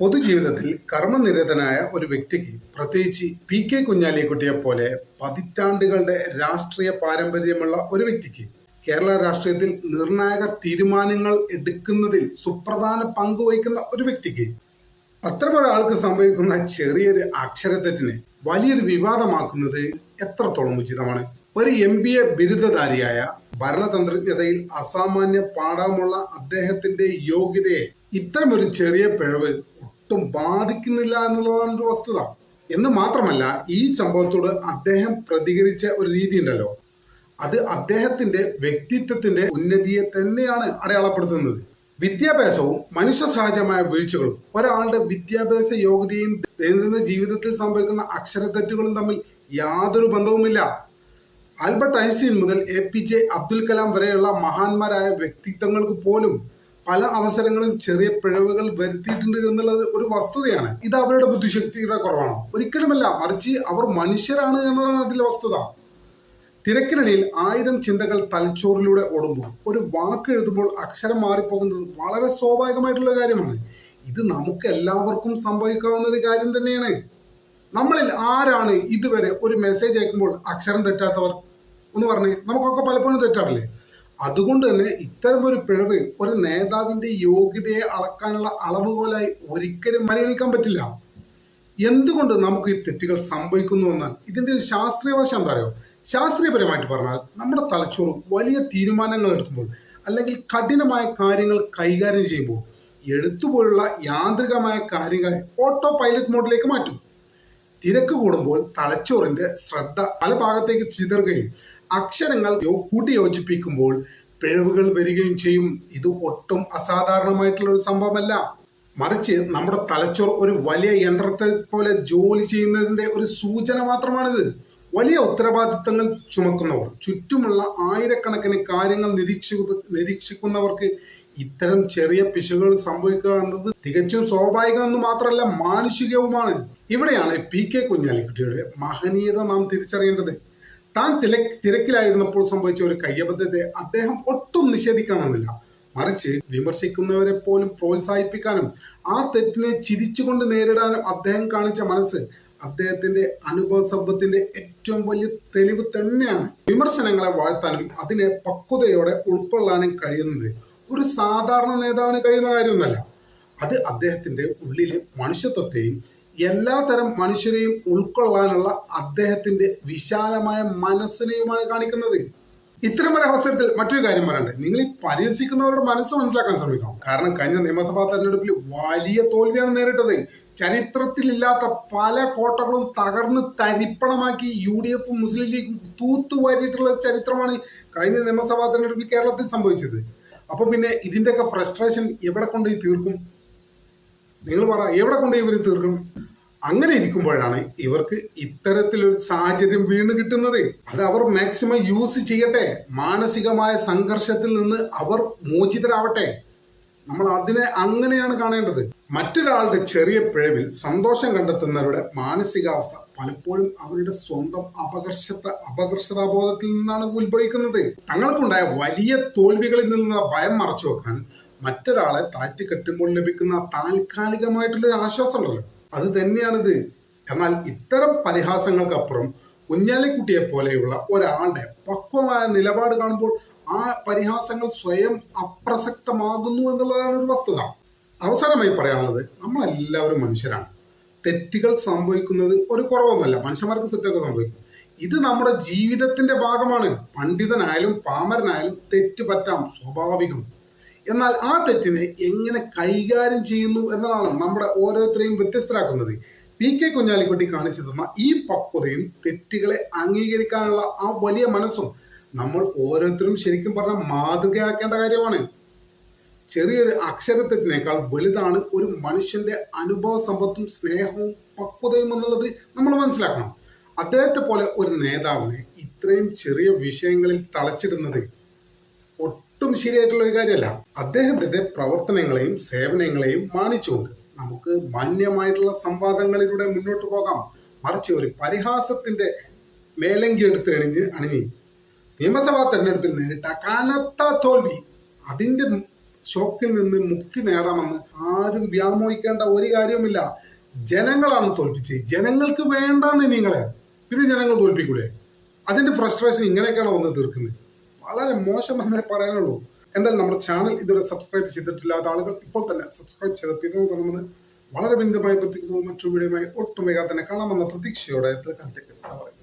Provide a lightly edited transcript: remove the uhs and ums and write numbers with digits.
പൊതുജീവിതത്തിൽ കർമ്മനിരതനായ ഒരു വ്യക്തിക്ക്, പ്രത്യേകിച്ച് പി കെ കുഞ്ഞാലിക്കുട്ടിയെ പോലെ പതിറ്റാണ്ടുകളുടെ രാഷ്ട്രീയ പാരമ്പര്യമുള്ള ഒരു വ്യക്തിക്ക്, കേരള രാഷ്ട്രീയത്തിൽ നിർണായക തീരുമാനങ്ങൾ എടുക്കുന്നതിൽ സുപ്രധാന പങ്ക് വഹിക്കുന്ന ഒരു വ്യക്തിക്ക്, അത്തരമൊരാൾക്ക് സംഭവിക്കുന്ന ചെറിയൊരു അക്ഷരത്തെറ്റിനെ വലിയൊരു വിവാദമാക്കുന്നത് എത്രത്തോളം ഉചിതമാണ്? ഒരു MBA ബിരുദധാരിയായ, ഭരണതന്ത്രജ്ഞതയിൽ അസാമാന്യ പാഠമുള്ള അദ്ദേഹത്തിന്റെ യോഗ്യതയെ ഇത്തരമൊരു ചെറിയ പിഴവ് ഒട്ടും ബാധിക്കുന്നില്ല എന്നുള്ളതാണ് ഒരു വസ്തുത. എന്ന് മാത്രമല്ല, ഈ സംഭവത്തോട് അദ്ദേഹം പ്രതികരിച്ച ഒരു രീതി ഉണ്ടല്ലോ, അത് അദ്ദേഹത്തിന്റെ വ്യക്തിത്വത്തിന്റെ ഉന്നതിയെ തന്നെയാണ് അടയാളപ്പെടുത്തുന്നത്. വിദ്യാഭ്യാസവും മനുഷ്യ സഹജമായ വീഴ്ചകളും ഒരാളുടെ വിദ്യാഭ്യാസ യോഗ്യതയും ദൈനംദിന ജീവിതത്തിൽ സംഭവിക്കുന്ന അക്ഷരത്തെറ്റുകളും തമ്മിൽ യാതൊരു ബന്ധവുമില്ല. ആൽബർട്ട് ഐൻസ്റ്റീൻ മുതൽ APJ അബ്ദുൽ കലാം വരെയുള്ള മഹാന്മാരായ വ്യക്തിത്വങ്ങൾക്ക് പോലും പല അവസരങ്ങളും ചെറിയ പിഴവുകൾ വരുത്തിയിട്ടുണ്ട് എന്നുള്ളത് ഒരു വസ്തുതയാണ്. ഇത് അവരുടെ ബുദ്ധിശക്തിയുടെ കുറവാണോ? ഒരിക്കലുമല്ല, മറിച്ച് അവർ മനുഷ്യരാണ് എന്നതാണ് അതിലെ വസ്തുത. തിരക്കിനിടയിൽ 1000 ചിന്തകൾ തലച്ചോറിലൂടെ ഓടുമ്പോൾ ഒരു വാക്ക് എഴുതുമ്പോൾ അക്ഷരം മാറിപ്പോകുന്നത് വളരെ സ്വാഭാവികമായിട്ടുള്ള കാര്യമാണ്. ഇത് നമുക്ക് എല്ലാവർക്കും സംഭവിക്കാവുന്ന ഒരു കാര്യം തന്നെയാണ്. നമ്മളിൽ ആരാണ് ഇതുവരെ ഒരു മെസ്സേജ് അയക്കുമ്പോൾ അക്ഷരം തെറ്റാത്തവർ? ഒന്ന് പറഞ്ഞേ. നമുക്കൊക്കെ പലപ്പോഴും തെറ്റാറില്ലേ? അതുകൊണ്ട് തന്നെ ഇത്തരമൊരു പിഴവ് ഒരു നേതാവിന്റെ യോഗ്യതയെ അളക്കാനുള്ള അളവുകോലായി ഒരിക്കലും പരിഗണിക്കാൻ പറ്റില്ല. എന്തുകൊണ്ട് നമുക്ക് ഈ തെറ്റുകൾ സംഭവിക്കുന്നു എന്നാൽ ഇതിന്റെ ഒരു ശാസ്ത്രീയ വശം എന്താ അറിയോ? ശാസ്ത്രീയപരമായിട്ട് പറഞ്ഞാൽ, നമ്മുടെ തലച്ചോറ് വലിയ തീരുമാനങ്ങൾ എടുക്കുമ്പോൾ അല്ലെങ്കിൽ കഠിനമായ കാര്യങ്ങൾ കൈകാര്യം ചെയ്യുമ്പോൾ എഴുത്തുപോലുള്ള യാന്ത്രികമായ കാര്യങ്ങളെ ഓട്ടോ പൈലറ്റ് മോഡിലേക്ക് മാറ്റും. തിരക്ക് കൂടുമ്പോൾ തലച്ചോറിന്റെ ശ്രദ്ധ പല ഭാഗത്തേക്ക് ചിതറുകയും അക്ഷരങ്ങൾ കൂട്ടിയോജിപ്പിക്കുമ്പോൾ പിഴവുകൾ വരികയും ചെയ്യും. ഇത് ഒട്ടും അസാധാരണമായിട്ടുള്ള ഒരു സംഭവമല്ല, മറിച്ച് നമ്മുടെ തലച്ചോർ ഒരു വലിയ യന്ത്രത്തെ പോലെ ജോലി ചെയ്യുന്നതിന്റെ ഒരു സൂചന മാത്രമാണിത്. വലിയ ഉത്തരവാദിത്തങ്ങൾ ചുമക്കുന്നവർ, ചുറ്റുമുള്ള ആയിരക്കണക്കിന് കാര്യങ്ങൾ നിരീക്ഷിക്കുന്നവർക്ക് ഇത്തരം ചെറിയ പിശകുകൾ സംഭവിക്കുക എന്നത് തികച്ചും സ്വാഭാവികമെന്ന് മാത്രമല്ല മാനുഷികവുമാണ്. ഇവിടെയാണ് PK കുഞ്ഞാലിക്കുട്ടിയുടെ മഹനീയത നാം തിരിച്ചറിയേണ്ടത്. താൻ തിരക്കിലായിരുന്നപ്പോൾ സംഭവിച്ച ഒരു കയ്യബദ്ധത്തെ അദ്ദേഹം ഒട്ടും നിഷേധിക്കാൻ നിന്നില്ല, മറിച്ച് വിമർശിക്കുന്നവരെ പോലും പ്രോത്സാഹിപ്പിക്കാനും ആ തെറ്റിനെ ചിരിച്ചുകൊണ്ട് നേരിടാനും അദ്ദേഹം കാണിച്ച മനസ്സ് അദ്ദേഹത്തിന്റെ അനുഭവ സമ്പത്തിന്റെ ഏറ്റവും വലിയ തെളിവ് തന്നെയാണ്. വിമർശനങ്ങളെ വാഴ്ത്താനും അതിനെ പക്വതയോടെ ഉൾക്കൊള്ളാനും കഴിയുന്നത് ഒരു സാധാരണ നേതാവിന് കഴിയുന്ന കാര്യമൊന്നുമല്ല. അത് അദ്ദേഹത്തിന്റെ ഉള്ളിലെ മനുഷ്യത്വത്തെയും എല്ലാ തരം മനുഷ്യരെയും ഉൾക്കൊള്ളാനുള്ള അദ്ദേഹത്തിന്റെ വിശാലമായ മനസ്സിനെയുമാണ് കാണിക്കുന്നത്. ഇത്തരമൊരു അവസരത്തിൽ മറ്റൊരു കാര്യം പറയണ്ടേ, നിങ്ങൾ ഈ പരിഹസിക്കുന്നവരുടെ മനസ്സ് മനസ്സിലാക്കാൻ ശ്രമിക്കണം. കാരണം കഴിഞ്ഞ നിയമസഭാ തെരഞ്ഞെടുപ്പിൽ വലിയ തോൽവിയാണ് നേരിട്ടത്. ചരിത്രത്തിലില്ലാത്ത പല കോട്ടകളും തകർന്ന് തരിപ്പണമാക്കി UDF മുസ്ലിം ലീഗ് തൂത്തുവാരിയിട്ടുള്ള ചരിത്രമാണ് കഴിഞ്ഞ നിയമസഭാ തെരഞ്ഞെടുപ്പിൽ കേരളത്തിൽ സംഭവിച്ചത്. അപ്പൊ പിന്നെ ഇതിന്റെയൊക്കെ ഫ്രസ്ട്രേഷൻ എവിടെ കൊണ്ടുപോയി തീർക്കും? നിങ്ങൾ പറ, എവിടെ കൊണ്ടുപോയി ഇവർ തീർക്കും? അങ്ങനെ ഇരിക്കുമ്പോഴാണ് ഇവർക്ക് ഇത്തരത്തിലൊരു സാഹചര്യം വീണ് കിട്ടുന്നത്. അത് അവർ മാക്സിമം യൂസ് ചെയ്യട്ടെ. മാനസികമായ സംഘർഷത്തിൽ നിന്ന് അവർ മോചിതരാവട്ടെ. നമ്മൾ അതിനെ അങ്ങനെയാണ് കാണേണ്ടത്. മറ്റൊരാളുടെ ചെറിയ പിഴവിൽ സന്തോഷം കണ്ടെത്തുന്നവരുടെ മാനസികാവസ്ഥ പലപ്പോഴും അവരുടെ സ്വന്തം അപകർഷതാബോധത്തിൽ നിന്നാണ് ഉത്ഭവിക്കുന്നത്. തങ്ങൾക്കുണ്ടായ വലിയ തോൽവികളിൽ നിന്ന് ഭയം മറച്ചു വെക്കാൻ മറ്റൊരാളെ താഴ്ത്തിക്കെട്ടുമ്പോൾ ലഭിക്കുന്ന താൽക്കാലികമായിട്ടുള്ളൊരു ആശ്വാസം ഉണ്ടല്ലോ, അത് തന്നെയാണിത്. എന്നാൽ ഇത്തരം പരിഹാസങ്ങൾക്കപ്പുറം കുഞ്ഞാലിക്കുട്ടിയെ പോലെയുള്ള ഒരാളുടെ പക്വമായ നിലപാട് കാണുമ്പോൾ ആ പരിഹാസങ്ങൾ സ്വയം അപ്രസക്തമാകുന്നു എന്നുള്ളതാണ് ഒരു വസ്തുത. അവസാനമായി പറയാനുള്ളത്, നമ്മളെല്ലാവരും മനുഷ്യരാണ്. തെറ്റുകൾ സംഭവിക്കുന്നത് ഒരു കുറവൊന്നുമല്ല. മനുഷ്യന്മാർക്ക് തെറ്റൊക്കെ സംഭവിക്കും. ഇത് നമ്മുടെ ജീവിതത്തിന്റെ ഭാഗമാണ്. പണ്ഡിതനായാലും പാമരനായാലും തെറ്റ് പറ്റാം, സ്വാഭാവികം. എന്നാൽ ആ തെറ്റിനെ എങ്ങനെ കൈകാര്യം ചെയ്യുന്നു എന്നതാണ് നമ്മുടെ ഓരോരുത്തരെയും വ്യത്യസ്തരാക്കുന്നത്. PK കുഞ്ഞാലിക്കുട്ടി കാണിച്ചു തന്ന ഈ പക്വതയും തെറ്റുകളെ അംഗീകരിക്കാനുള്ള ആ വലിയ മനസ്സും നമ്മൾ ഓരോരുത്തരും ശരിക്കും പറഞ്ഞാൽ മാതൃകയാക്കേണ്ട കാര്യമാണ്. ചെറിയൊരു അക്ഷരത്തെറ്റിനേക്കാൾ വലുതാണ് ഒരു മനുഷ്യന്റെ അനുഭവ സമ്പത്തും സ്നേഹവും പക്വതയും എന്നുള്ളത് നമ്മൾ മനസ്സിലാക്കണം. അദ്ദേഹത്തെ പോലെ ഒരു നേതാവിനെ ഇത്രയും ചെറിയ വിഷയങ്ങളിൽ തളച്ചിടുന്നത് ഒട്ടും ശരിയായിട്ടുള്ള ഒരു കാര്യമല്ല. അദ്ദേഹത്തിന്റെ പ്രവർത്തനങ്ങളെയും സേവനങ്ങളെയും മാനിച്ചുകൊണ്ട് നമുക്ക് മാന്യമായിട്ടുള്ള സംവാദങ്ങളിലൂടെ മുന്നോട്ട് പോകാം. മറിച്ച് ഒരു പരിഹാസത്തിന്റെ മേലങ്കി എടുത്ത് അണിഞ്ഞ് നിയമസഭാ തെരഞ്ഞെടുപ്പിൽ നേരിട്ട കനത്ത തോൽവി, അതിന്റെ ഷോക്കിൽ നിന്ന് മുക്തി നേടാമെന്ന് ആരും വ്യാമോഹിക്കേണ്ട ഒരു കാര്യവുമില്ല. ജനങ്ങളാണ് തോൽപ്പിച്ചത്. ജനങ്ങൾക്ക് വേണ്ടാന്ന് നിങ്ങളെ പിന്നെ ജനങ്ങൾ തോൽപ്പിക്കൂലേ? അതിന്റെ ഫ്രസ്ട്രേഷൻ ഇങ്ങനെയൊക്കെയാണ് വന്ന് തീർക്കുന്നത്. വളരെ മോശമെന്നേ പറയാനുള്ളൂ. എന്തായാലും നമ്മുടെ ചാനൽ ഇതുവരെ സബ്സ്ക്രൈബ് ചെയ്തിട്ടില്ലാത്ത ആളുകൾ ഇപ്പോൾ തന്നെ സബ്സ്ക്രൈബ് ചെയ്ത് പിന്തുണ തുടങ്ങുന്നത് വളരെ ബിന്ദുമായി പ്രത്യേകിക്കുന്നു. മറ്റൊരു വീഡിയോയുമായി ഒട്ടും വേഗം തന്നെ കാണാമെന്ന പ്രതീക്ഷയോടെ തൽക്കാലത്തേക്ക് പറയും.